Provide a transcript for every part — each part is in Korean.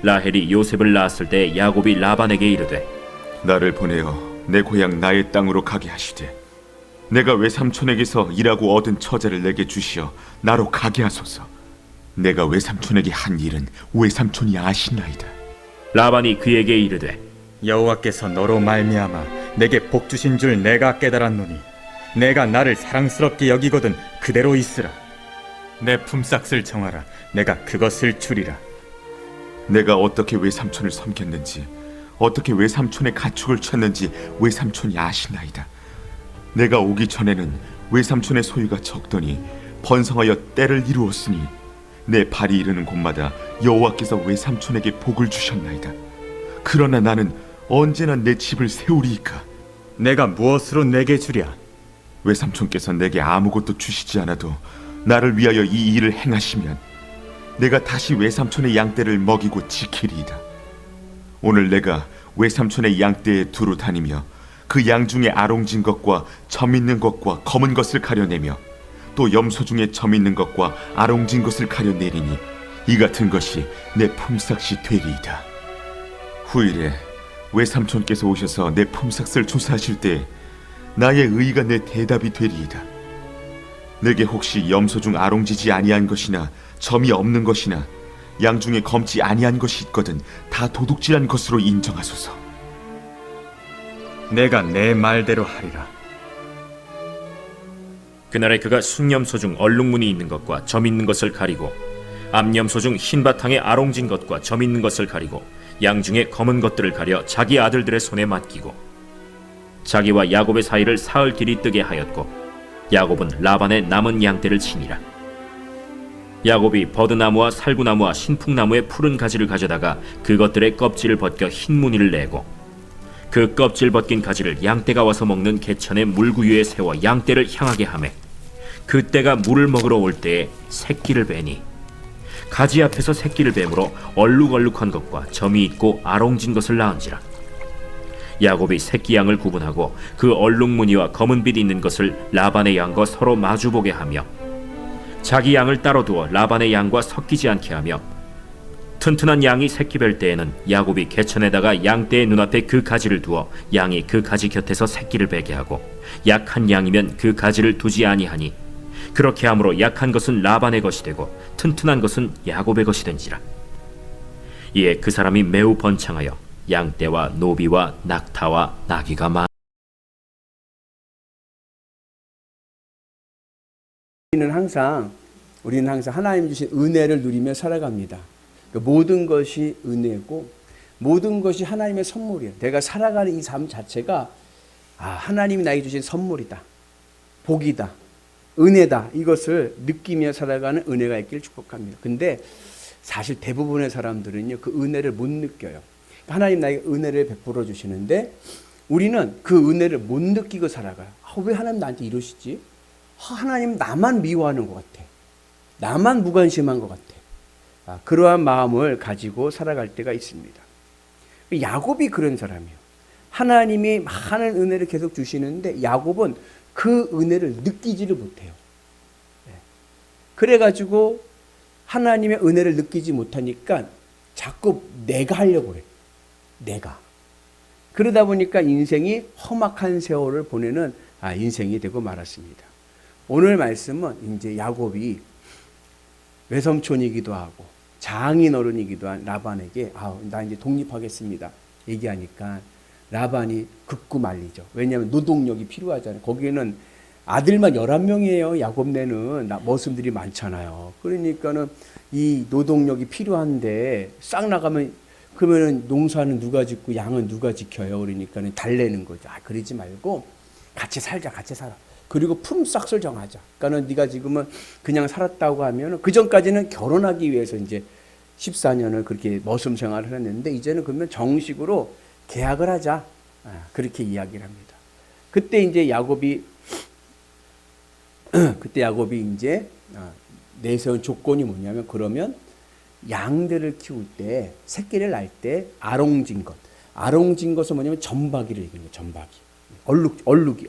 라헬이 요셉을 낳았을 때 야곱이 라반에게 이르되 나를 보내어 내 고향 나의 땅으로 가게 하시되 내가 외삼촌에게서 일하고 얻은 처자를 내게 주시어 나로 가게 하소서. 내가 외삼촌에게 한 일은 외삼촌이 아시나이다. 라반이 그에게 이르되 여호와께서 너로 말미암아 내게 복 주신 줄 내가 깨달았노니 내가 나를 사랑스럽게 여기거든 그대로 있으라. 내 품삯을 정하라. 내가 그것을 주리라. 내가 어떻게 외삼촌을 섬겼는지 어떻게 외삼촌의 가축을 쳤는지 외삼촌이 아시나이다. 내가 오기 전에는 외삼촌의 소유가 적더니 번성하여 때를 이루었으니 내 발이 이르는 곳마다 여호와께서 외삼촌에게 복을 주셨나이다. 그러나 나는 언제나 내 집을 세우리이까. 내가 무엇으로 내게 주랴? 외삼촌께서 내게 아무것도 주시지 않아도 나를 위하여 이 일을 행하시면 내가 다시 외삼촌의 양떼를 먹이고 지키리이다. 오늘 내가 외삼촌의 양떼에 두루 다니며 그 양 중에 아롱진 것과 점 있는 것과 검은 것을 가려내며 또 염소 중에 점 있는 것과 아롱진 것을 가려내리니 이 같은 것이 내 품삯이 되리이다. 후일에 외삼촌께서 오셔서 내 품삯을 조사하실 때 나의 의의가 내 대답이 되리이다. 내게 혹시 염소 중 아롱지지 아니한 것이나 점이 없는 것이나 양 중에 검지 아니한 것이 있거든 다 도둑질한 것으로 인정하소서. 내가 내 말대로 하리라. 그날에 그가 숭염소 중 얼룩무늬 있는 것과 점 있는 것을 가리고 암염소 중 흰 바탕에 아롱진 것과 점 있는 것을 가리고 양 중에 검은 것들을 가려 자기 아들들의 손에 맡기고 자기와 야곱의 사이를 사흘 길이 뜨게 하였고 야곱은 라반의 남은 양떼를 치니라. 야곱이 버드나무와 살구나무와 신풍나무의 푸른 가지를 가져다가 그것들의 껍질을 벗겨 흰 무늬를 내고 그 껍질 벗긴 가지를 양떼가 와서 먹는 개천의 물구유에 세워 양떼를 향하게 하매 그때가 물을 먹으러 올 때에 새끼를 베니 가지 앞에서 새끼를 뱀으로 얼룩얼룩한 것과 점이 있고 아롱진 것을 낳은지라. 야곱이 새끼 양을 구분하고 그 얼룩무늬와 검은빛 있는 것을 라반의 양과 서로 마주보게 하며 자기 양을 따로 두어 라반의 양과 섞이지 않게 하며 튼튼한 양이 새끼 뵐 때에는 야곱이 개천에다가 양떼의 눈앞에 그 가지를 두어 양이 그 가지 곁에서 새끼를 베게 하고 약한 양이면 그 가지를 두지 아니하니 그렇게 함으로 약한 것은 라반의 것이 되고 튼튼한 것은 야곱의 것이 된지라. 이에 그 사람이 매우 번창하여 양떼와 노비와 낙타와 나귀가 많. 우리는 항상 하나님 주신 은혜를 누리며 살아갑니다. 모든 것이 은혜고 모든 것이 하나님의 선물이에요. 내가 살아가는 이 삶 자체가 하나님이 나에게 주신 선물이다, 복이다, 은혜다, 이것을 느끼며 살아가는 은혜가 있기를 축복합니다. 근데 사실 대부분의 사람들은요, 그 은혜를 못 느껴요. 하나님 나에게 은혜를 베풀어 주시는데 우리는 그 은혜를 못 느끼고 살아가요. 왜 하나님 나한테 이러시지? 하나님 나만 미워하는 것 같아. 나만 무관심한 것 같아. 그러한 마음을 가지고 살아갈 때가 있습니다. 야곱이 그런 사람이에요. 하나님이 많은 은혜를 계속 주시는데 야곱은 그 은혜를 느끼지를 못해요. 그래가지고 하나님의 은혜를 느끼지 못하니까 자꾸 내가 하려고 해. 내가. 그러다 보니까 인생이 험악한 세월을 보내는 인생이 되고 말았습니다. 오늘 말씀은 이제 야곱이 외삼촌이기도 하고 장인어른이기도 한 라반에게 나 이제 독립하겠습니다 얘기하니까 라반이 극구 말리죠. 왜냐하면 노동력이 필요하잖아요. 거기에는 아들만 11명이에요. 야곱네는 머슴들이 많잖아요. 그러니까는 이 노동력이 필요한데 싹 나가면 그러면은 농사는 누가 짓고 양은 누가 지켜요. 그러니까는 달래는 거죠. 그러지 말고 같이 살자, 같이 살아. 그리고 품삯을 정하자. 그러니까는 네가 지금은 그냥 살았다고 하면 그 전까지는 결혼하기 위해서 이제 14년을 그렇게 머슴 생활을 했는데 이제는 그러면 정식으로 계약을 하자. 그렇게 이야기를 합니다. 그때 이제 야곱이 이제 내세운 조건이 뭐냐면 그러면 양들을 키울 때 새끼를 낳을 때 아롱진 것은 뭐냐면 점박이를 얘기하는 거예요. 점박이. 얼룩이.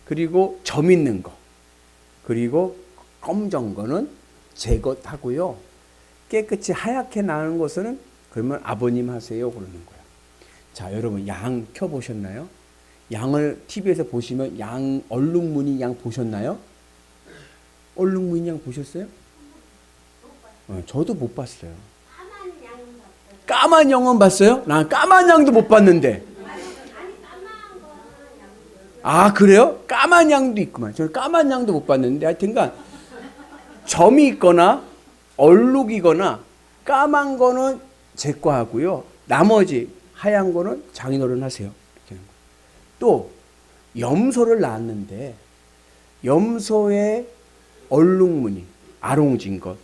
그리고 점 있는 거. 그리고 검정 거는 제것하고요. 깨끗이 하얗게 나는 것은 그러면 아버님 하세요 그러는 거야. 자, 여러분 양 켜보셨나요? 양을 TV에서 보시면 양 얼룩무늬 양 보셨나요? 얼룩무늬 양 보셨어요? 저도 못 봤어요. 까만 양은 봤어요? 난 까만 양도 못 봤는데. 아, 그래요? 까만 양도 있구만. 저는 까만 양도 못 봤는데 하여튼간 점이 있거나 얼룩이거나 까만 거는 제 거 하고요. 나머지 하얀 거는 장인어른 하세요. 또 염소를 낳았는데 염소의 얼룩무늬, 아롱진 것,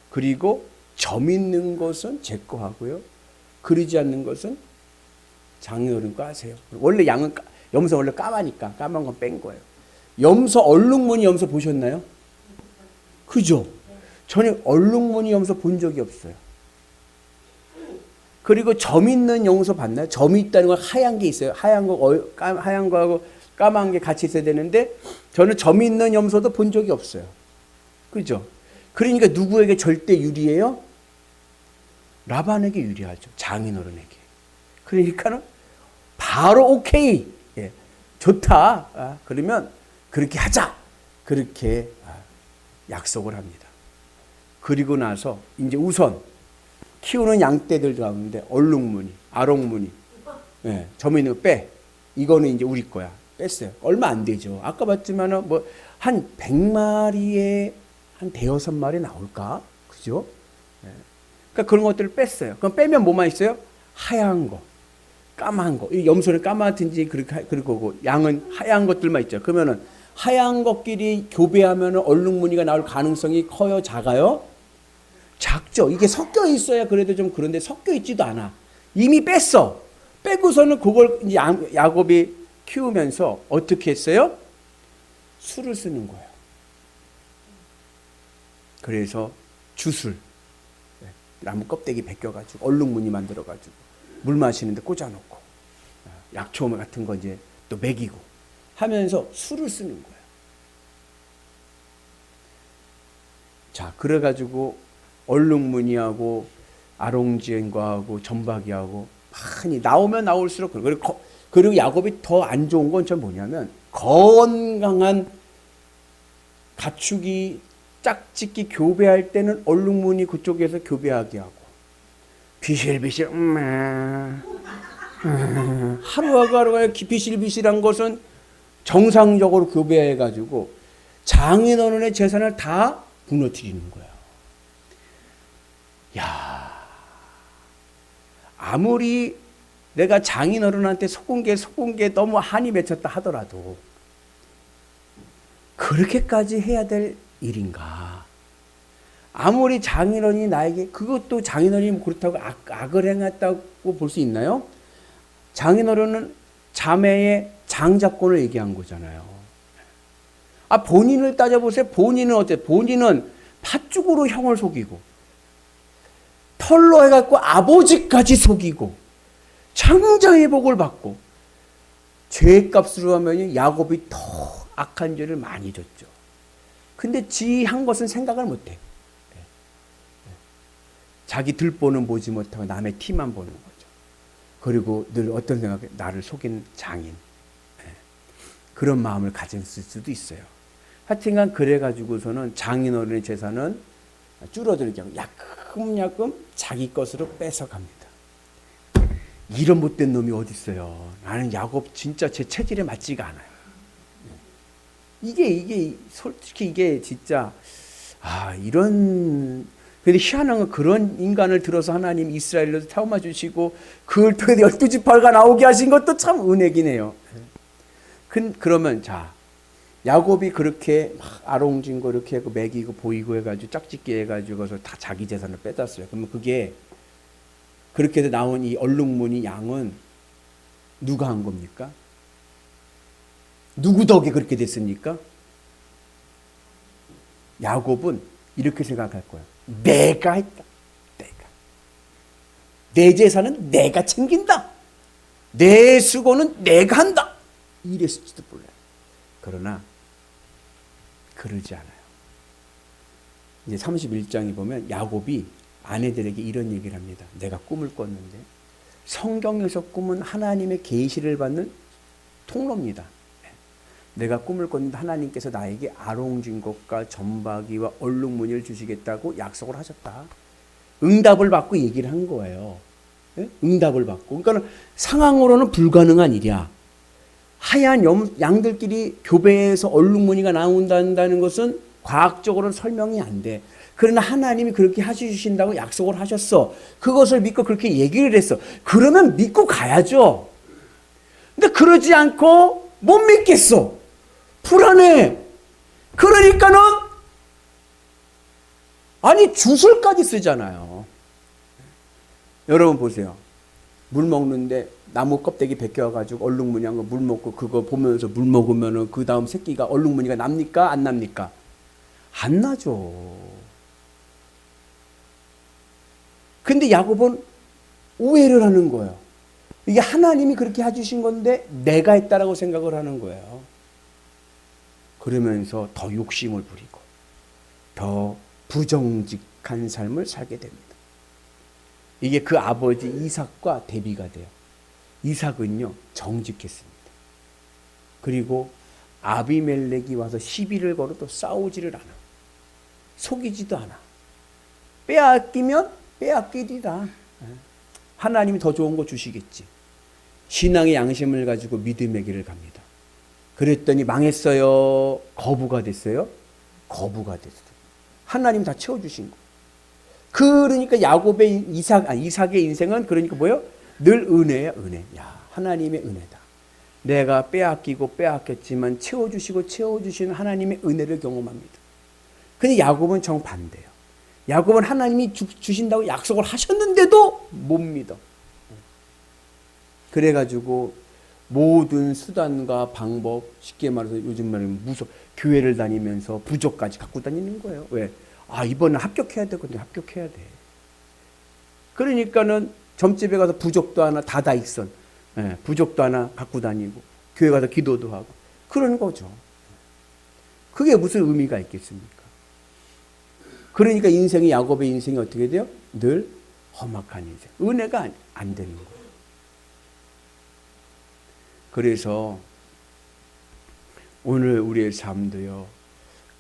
그리고 점 있는 것은 제 거 하고요. 그러지 않는 것은 장인어른 거 하세요. 원래 양은 염소 원래 까마니까 까만 건 뺀 거예요. 염소 얼룩무늬 염소 보셨나요? 그죠? 저는 얼룩무늬 염소 본 적이 없어요. 그리고 점 있는 염소 봤나요? 점이 있다는 건 하얀 게 있어요. 하얀 거하고 까만 게 같이 있어야 되는데 저는 점 있는 염소도 본 적이 없어요. 그죠? 그러니까 누구에게 절대 유리해요? 라반에게 유리하죠. 장인어른에게. 그러니까는 바로 오케이. 예, 좋다. 그러면 그렇게 하자. 그렇게 약속을 합니다. 그리고 나서 이제 우선 키우는 양떼들 가운데 얼룩무늬, 아롱무늬, 예, 점 있는 거 빼. 이거는 이제 우리 거야. 뺐어요. 얼마 안 되죠. 아까 봤지만은 뭐 한 100마리에 한 대여섯 마리 나올까? 그죠? 예. 그러니까 그런 것들을 뺐어요. 그럼 빼면 뭐만 있어요? 하얀 거, 까만 거. 이 염소는 까맣든지 그렇게 그럴 거고 양은 하얀 것들만 있죠. 그러면은 하얀 것끼리 교배하면 얼룩무늬가 나올 가능성이 커요, 작아요? 작죠. 이게 섞여 있어야 그래도 좀 그런데 섞여 있지도 않아. 이미 뺐어. 빼고서는 그걸 이제 야곱이 키우면서 어떻게 했어요? 술을 쓰는 거예요. 그래서 주술, 나무 껍데기 벗겨가지고 얼룩무늬 만들어가지고 물 마시는데 꽂아놓고 약초 같은 거 이제 또 먹이고 하면서 술을 쓰는 거예요. 자, 그래가지고 얼룩무늬하고 아롱지엔과하고 점박이하고 많이 나오면 나올수록 그리고 야곱이 더 안 좋은 건 좀 뭐냐면 건강한 가축이 짝짓기 교배할 때는 얼룩무늬 그쪽에서 교배하게 하고 비실비실 하루하고 하루가 비실비실한 것은 정상적으로 교배해가지고 장인어른의 재산을 다 무너뜨리는 거야. 야, 아무리 내가 장인어른한테 속은 게 너무 한이 맺혔다 하더라도 그렇게까지 해야 될 일인가? 아무리 장인어른이 나에게 그것도 장인어른이 그렇다고 악을 행했다고 볼 수 있나요? 장인어른은 자매의 장자권을 얘기한 거잖아요. 본인을 따져보세요. 본인은 어때? 본인은 팥죽으로 형을 속이고 털로 해갖고 아버지까지 속이고 창자의 복을 받고 죄값으로 하면 야곱이 더 악한 죄를 많이 졌죠. 근데 지 한 것은 생각을 못해. 자기 들보는 보지 못하고 남의 티만 보는 거죠. 그리고 늘 어떤 생각에 나를 속인 장인. 그런 마음을 가졌을 수도 있어요. 하여튼간 그래가지고서는 장인어른의 재산은 줄어들게 하고 야금야금 자기 것으로 뺏어갑니다. 이런 못된 놈이 어디 있어요. 나는 야곱 진짜 제 체질에 맞지가 않아요. 이게 솔직히 이게 진짜 이런. 근데 희한한 건 그런 인간을 들어서 하나님 이스라엘로 태워마 주시고 그걸 통해 12지파가 나오게 하신 것도 참 은혜긴 해요. 그러면 자, 야곱이 그렇게 막 아롱진 거 이렇게 하고 먹이고 보이고 해가지고 짝짓기 해가지고서 다 자기 재산을 뺏었어요. 그러면 그게 그렇게 해서 나온 이 얼룩무늬 양은 누가 한 겁니까? 누구 덕에 그렇게 됐습니까? 야곱은 이렇게 생각할 거예요. 내가 했다. 내 재산은 내가 챙긴다. 내 수고는 내가 한다. 이랬을지도 몰라요. 그러나 그러지 않아요. 이제 31장에 보면 야곱이 아내들에게 이런 얘기를 합니다. 내가 꿈을 꿨는데 성경에서 꿈은 하나님의 계시를 받는 통로입니다. 내가 꿈을 꿨는데 하나님께서 나에게 아롱진것과 점박이와 얼룩무늬를 주시겠다고 약속을 하셨다. 응답을 받고 얘기를 한 거예요. 응답을 받고. 그러니까 상황으로는 불가능한 일이야. 하얀 양들끼리 교배에서 얼룩무늬가 나온다는 것은 과학적으로는 설명이 안 돼. 그러나 하나님이 그렇게 해주신다고 약속을 하셨어. 그것을 믿고 그렇게 얘기를 했어. 그러면 믿고 가야죠. 근데 그러지 않고 못 믿겠어. 불안해. 그러니까는 아니 주술까지 쓰잖아요. 여러분 보세요. 물 먹는데 나무 껍데기 벗겨가지고 얼룩무늬한 거 물 먹고 그거 보면서 물 먹으면은 그 다음 새끼가 얼룩무늬가 납니까? 안 납니까? 안 나죠. 근데 야곱은 오해를 하는 거예요. 이게 하나님이 그렇게 해주신 건데 내가 했다라고 생각을 하는 거예요. 그러면서 더 욕심을 부리고 더 부정직한 삶을 살게 됩니다. 이게 그 아버지 이삭과 대비가 돼요. 이삭은요 정직했습니다. 그리고 아비멜렉이 와서 시비를 걸어도 싸우지를 않아. 속이지도 않아. 빼앗기면 빼앗기리라. 하나님이 더 좋은 거 주시겠지. 신앙의 양심을 가지고 믿음의 길을 갑니다. 그랬더니 망했어요? 거부가 됐어요? 거부가 됐어요. 하나님 다 채워주신 거. 그러니까 야곱의 이삭의 인생은 그러니까 뭐예요? 늘 은혜야, 은혜. 야, 하나님의 은혜다. 내가 빼앗기고 빼앗겼지만 채워주시고 채워주시는 하나님의 은혜를 경험합니다. 근데 야곱은 정반대예요. 야곱은 하나님이 주신다고 약속을 하셨는데도 못 믿어. 그래가지고 모든 수단과 방법, 쉽게 말해서 요즘 말하면 교회를 다니면서 부적까지 갖고 다니는 거예요. 왜? 아, 이번엔 합격해야 되거든요. 합격해야 돼. 그러니까는 점집에 가서 부적도 하나, 다다익선, 부적도 하나 갖고 다니고, 교회 가서 기도도 하고, 그런 거죠. 그게 무슨 의미가 있겠습니까? 그러니까 인생이, 야곱의 인생이 어떻게 돼요? 늘 험악한 인생. 은혜가 안 되는 거예요. 그래서 오늘 우리의 삶도요,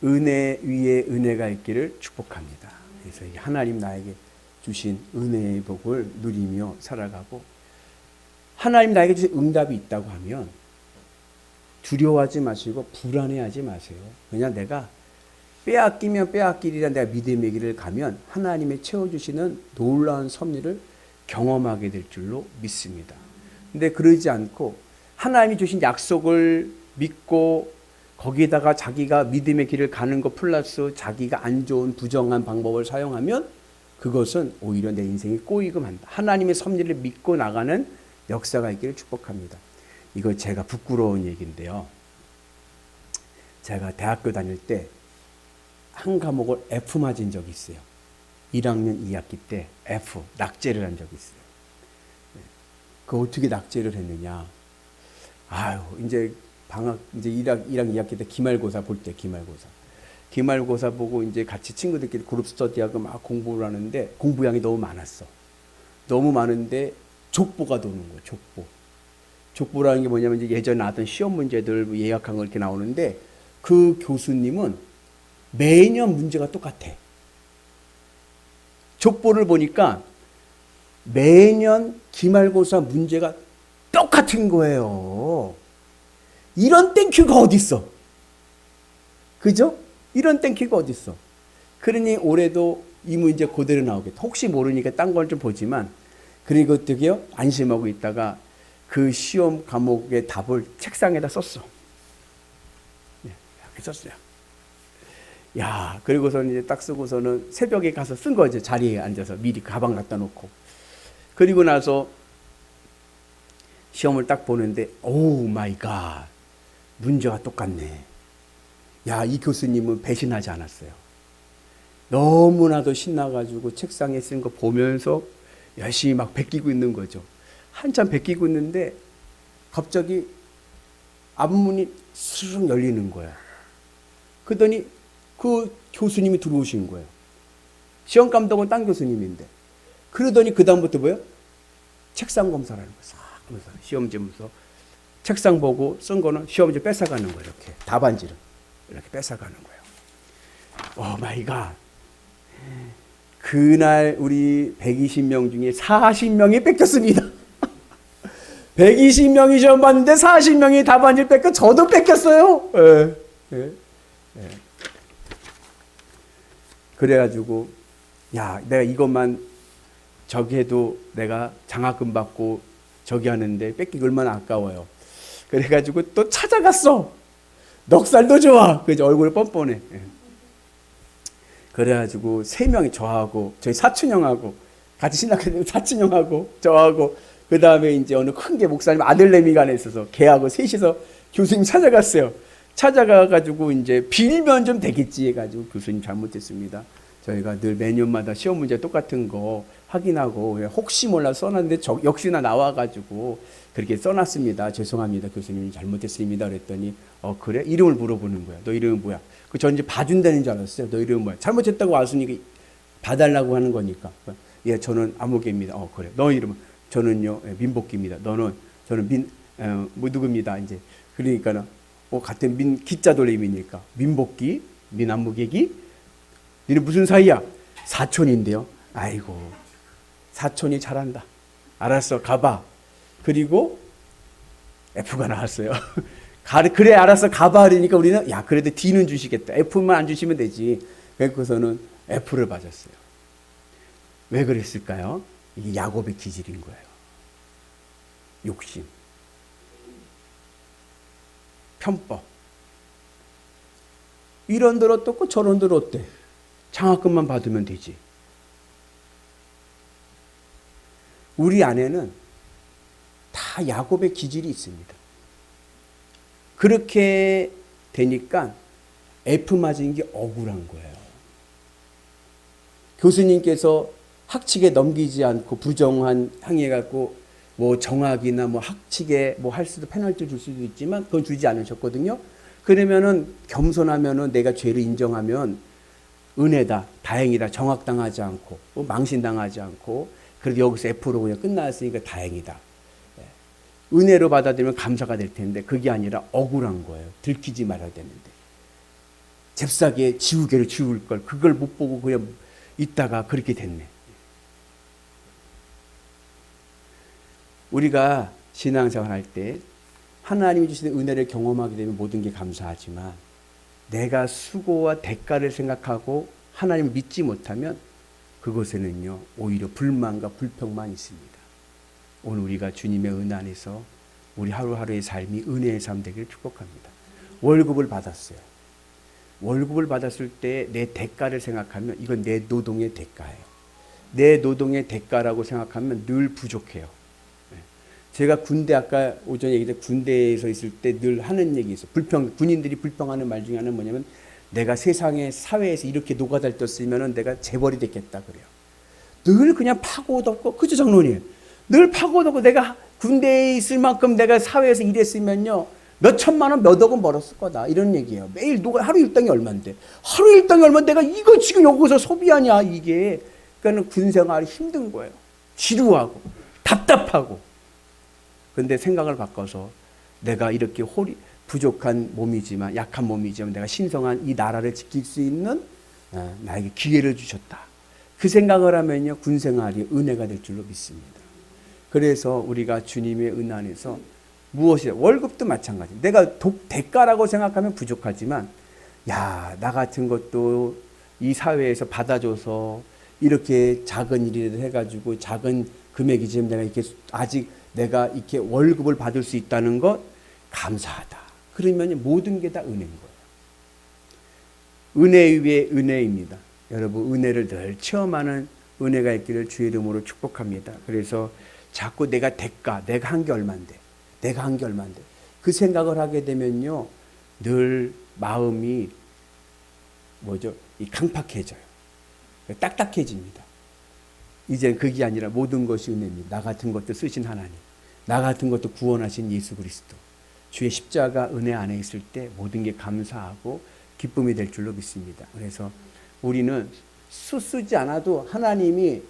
은혜 위에 은혜가 있기를 축복합니다. 그래서 하나님 나에게 주신 은혜의 복을 누리며 살아가고, 하나님 나에게 주신 응답이 있다고 하면 두려워하지 마시고 불안해하지 마세요. 그냥 내가 빼앗기면 빼앗기리라 내가 믿음의 길을 가면 하나님의 채워주시는 놀라운 섭리를 경험하게 될 줄로 믿습니다. 근데 그러지 않고 하나님이 주신 약속을 믿고 거기에다가 자기가 믿음의 길을 가는 것 플러스 자기가 안 좋은 부정한 방법을 사용하면 그것은 오히려 내 인생이 꼬이고 만다. 하나님의 섭리를 믿고 나가는 역사가 있기를 축복합니다. 이거 제가 부끄러운 얘기인데요. 제가 대학교 다닐 때 한 과목을 F 맞은 적이 있어요. 1학년 2학기 때 F, 낙제를 한 적이 있어요. 그 어떻게 낙제를 했느냐. 아유, 이제 방학, 이제 1학년 2학기 때 기말고사 볼 때, 기말고사 보고 이제 같이 친구들끼리 그룹 스터디하고 막 공부를 하는데 공부량이 너무 많았어. 너무 많은데 족보가 도는 거예요, 족보. 족보라는 게 뭐냐면 이제 예전에 나왔던 시험 문제들 예약한 거 이렇게 나오는데 그 교수님은 매년 문제가 똑같아. 족보를 보니까 매년 기말고사 문제가 똑같은 거예요. 이런 땡큐가 어딨어? 그죠? 이런 땡큐가 어딨어? 그러니 올해도 이 문제 그대로 나오겠다. 혹시 모르니까 딴 걸 좀 보지만, 그리고 어떻게요? 안심하고 있다가 그 시험 과목의 답을 책상에다 썼어. 네, 이렇게 썼어요. 야, 그리고서는 이제 딱 쓰고서는 새벽에 가서 쓴 거죠. 자리에 앉아서 미리 가방 갖다 놓고. 그리고 나서 시험을 딱 보는데, 오 마이 갓. 문제가 똑같네. 야, 이 교수님은 배신하지 않았어요. 너무나도 신나가지고 책상에 쓴 거 보면서 열심히 막 베끼고 있는 거죠. 한참 베끼고 있는데 갑자기 앞문이 스르륵 열리는 거야. 그러더니 그 교수님이 들어오신 거예요. 시험 감독은 딴 교수님인데. 그러더니 그 다음부터 뭐예요? 책상 검사라는 거예요. 싹 하면서 시험지 보면서 책상 보고 쓴 거는 시험지 뺏어가는 거예요. 이렇게 답안지를 이렇게 뺏어가는 거예요. 오 마이 갓. 그날 우리 120명 중에 40명이 뺏겼습니다. 120명이 시험 봤는데 40명이 답안지를 뺏겨 저도 뺏겼어요. 예, 예, 예. 그래가지고 야 내가 이것만 저기 해도 내가 장학금 받고 저기 하는데 뺏기기 얼마나 아까워요. 그래가지고 또 찾아갔어. 넉살도 좋아. 그래서 얼굴 뻔뻔해. 예. 그래가지고 3명이 저하고 저희 사촌형하고 같이 신학했는데 사촌형하고 저하고 그 다음에 이제 어느 큰 게 목사님 아들내미가 있어서 걔하고 셋이서 교수님 찾아갔어요. 찾아가가지고 이제 빌면 좀 되겠지 해가지고 교수님 잘못했습니다. 저희가 늘 매년마다 시험 문제 똑같은 거 확인하고 혹시 몰라 써놨는데 역시나 나와가지고 그렇게 써놨습니다. 죄송합니다. 교수님 잘못했습니다. 그랬더니 그래? 이름을 물어보는 거야. 너 이름은 뭐야? 저 이제 봐준다는 줄 알았어요. 너 이름은 뭐야? 잘못했다고 왔으니까 봐달라고 하는 거니까. 예, 저는 아무개입니다. 그래. 너 이름은? 저는요, 민복기입니다. 저는 누구입니다. 이제. 그러니까는, 같은 기자 돌림이니까. 민복기? 민안무개기? 너는 무슨 사이야? 사촌인데요. 아이고, 사촌이 잘한다. 알았어, 가봐. 그리고 F가 나왔어요. 그래, 알았어, 가봐. 그러니까 우리는, 야, 그래도 D는 주시겠다. F만 안 주시면 되지. 그래서는 F를 맞았어요. 왜 그랬을까요? 이게 야곱의 기질인 거예요. 욕심, 편법. 이런 들 어떻고 저런 들 어때? 장학금만 받으면 되지. 우리 안에는 다 야곱의 기질이 있습니다. 그렇게 되니까 F 맞은 게 억울한 거예요. 교수님께서 학칙에 넘기지 않고 부정한 행위해 갖고 뭐 정학이나 뭐 학칙에 뭐 할 수도 페널티 줄 수도 있지만 그건 주지 않으셨거든요. 그러면은 겸손하면은 내가 죄를 인정하면 은혜다, 다행이다, 정학당하지 않고 망신당하지 않고 그래도 여기서 F로 그냥 끝났으니까 다행이다. 은혜로 받아들이면 감사가 될 텐데 그게 아니라 억울한 거예요. 들키지 말아야 되는데 잽싸게 지우개를 지울 걸 그걸 못 보고 그냥 있다가 그렇게 됐네. 우리가 신앙생활 할 때 하나님이 주시는 은혜를 경험하게 되면 모든 게 감사하지만 내가 수고와 대가를 생각하고 하나님을 믿지 못하면 그곳에는요 오히려 불만과 불평만 있습니다. 오늘 우리가 주님의 은혜 안에서 우리 하루하루의 삶이 은혜의 삶 되기를 축복합니다. 월급을 받았어요. 월급을 받았을 때 내 대가를 생각하면 이건 내 노동의 대가예요. 내 노동의 대가라고 생각하면 늘 부족해요. 제가 군대 아까 오전에 얘기했던 군대에서 있을 때 늘 하는 얘기 있어요. 군인들이 불평하는 말 중에 하나는 뭐냐면 내가 세상에 사회에서 이렇게 노가다를 떴으면 내가 재벌이 됐겠다 그래요. 늘 그냥 파고듣고 그죠 장로님? 늘 파고듣고 내가 군대에 있을 만큼 내가 사회에서 일했으면요 몇 천만 원 몇 억은 벌었을 거다 이런 얘기예요. 매일 하루 일당이 얼만데 하루 일당이 얼마인데 내가 이거 지금 여기서 소비하냐 이게. 그러니까 군생활이 힘든 거예요. 지루하고 답답하고. 근데 생각을 바꿔서 내가 이렇게 부족한 몸이지만 약한 몸이지만 내가 신성한 이 나라를 지킬 수 있는 나에게 기회를 주셨다. 그 생각을 하면요 군생활이 은혜가 될 줄로 믿습니다. 그래서 우리가 주님의 은혜 안에서 무엇이 월급도 마찬가지. 내가 대가라고 생각하면 부족하지만 야, 나 같은 것도 이 사회에서 받아줘서 이렇게 작은 일이라도 해가지고 작은 금액이지만 내가 이렇게 아직 내가 이렇게 월급을 받을 수 있다는 것 감사하다. 그러면 모든 게 다 은혜인 거예요. 은혜 위에 은혜입니다. 여러분 은혜를 늘 체험하는 은혜가 있기를 주의 이름으로 축복합니다. 그래서 자꾸 내가 한 게 얼만데 그 생각을 하게 되면요 늘 마음이 이 강팍해져요. 딱딱해집니다. 이제 그게 아니라 모든 것이 은혜입니다. 나 같은 것도 쓰신 하나님, 나 같은 것도 구원하신 예수 그리스도, 주의 십자가 은혜 안에 있을 때 모든 게 감사하고 기쁨이 될 줄로 믿습니다. 그래서 우리는 쓰지 않아도 하나님이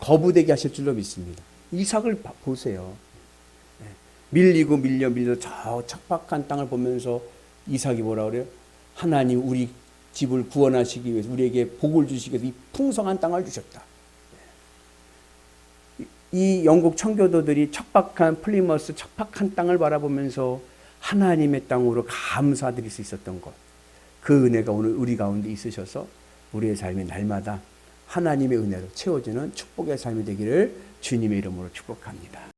거부되게 하실 줄로 믿습니다. 이삭을 보세요. 밀리고 밀려 저 척박한 땅을 보면서 이삭이 뭐라 그래요? 하나님 우리 집을 구원하시기 위해서 우리에게 복을 주시기 위해서 이 풍성한 땅을 주셨다. 이 영국 청교도들이 척박한 플리머스 척박한 땅을 바라보면서 하나님의 땅으로 감사드릴 수 있었던 것, 그 은혜가 오늘 우리 가운데 있으셔서 우리의 삶이 날마다 하나님의 은혜로 채워지는 축복의 삶이 되기를 주님의 이름으로 축복합니다.